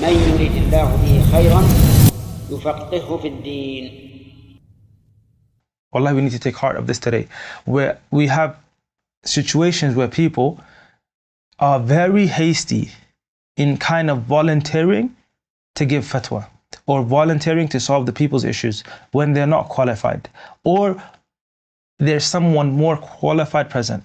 من يريد الله به خيرا يفقهه في الدين. Wallahi, we need to take heart of this today, where we have situations where people are very hasty in kind of volunteering to give fatwa or volunteering to solve the people's issues when they're not qualified, or there's someone more qualified present.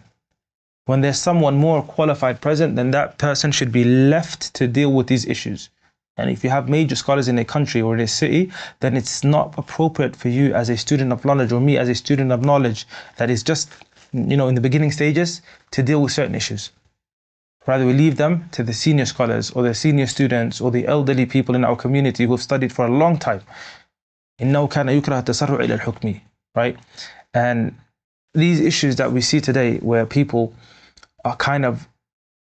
When there's someone more qualified present, then that person should be left to deal with these issues. And if you have major scholars in a country or in a city, then it's not appropriate for you as a student of knowledge, or me as a student of knowledge that is just, in the beginning stages, to deal with certain issues. Rather, we leave them to the senior scholars or the senior students or the elderly people in our community who have studied for a long time. إِنَّهُ كَانَ يُكْرَهُ التَّسَرُّعُ إِلَى الْحُكْمِ. Right? And these issues that we see today, where people are kind of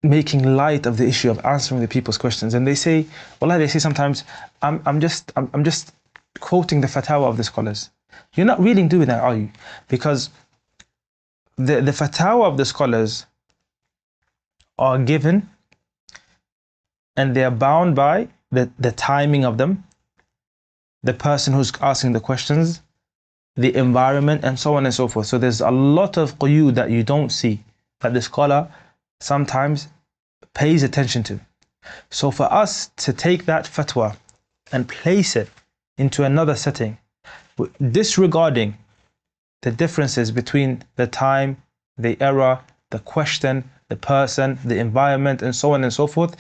making light of the issue of answering the people's questions, and they say sometimes, I'm just quoting the fatwa of the scholars. You're not really doing that, are you? Because the fatwa of the scholars are given, and they are bound by the timing of them, the person who's asking the questions, the environment, and so on and so forth. So there's a lot of quyud that you don't see, that the scholar sometimes pays attention to. So for us to take that fatwa and place it into another setting, disregarding the differences between the time, the era, the question, the person, the environment, and so on and so forth,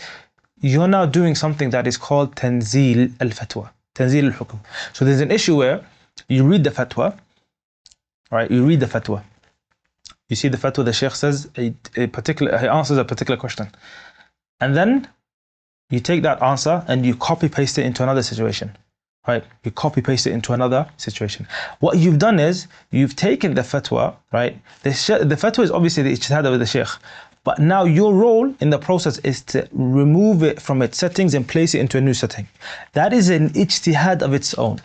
you're now doing something that is called tanzil al-fatwa, tanzil al-hukm. So there's an issue where you read the fatwa, right? You read the fatwa. You see the fatwa, the sheikh says he answers a particular question. And then you take that answer and you copy paste it into another situation, right? You copy paste it into another situation. What you've done is you've taken the fatwa, right? The fatwa is obviously the ijtihad of the sheikh, but now your role in the process is to remove it from its settings and place it into a new setting. That is an ijtihad of its own.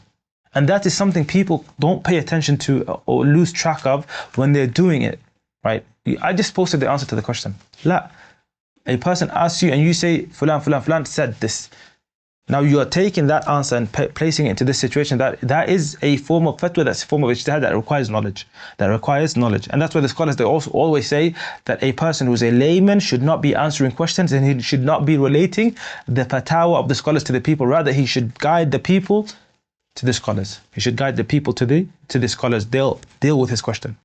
And that is something people don't pay attention to or lose track of when they're doing it, right? I just posted the answer to the question. La. A person asks you and you say, Fulan said this. Now you are taking that answer and placing it into this situation. That is a form of fatwa, that's a form of ijtihad that requires knowledge. And that's why the scholars, they also always say that a person who's a layman should not be answering questions, and he should not be relating the fatwa of the scholars to the people. Rather, he should guide the people to the scholars. He should guide the people to the scholars. They'll deal with his question.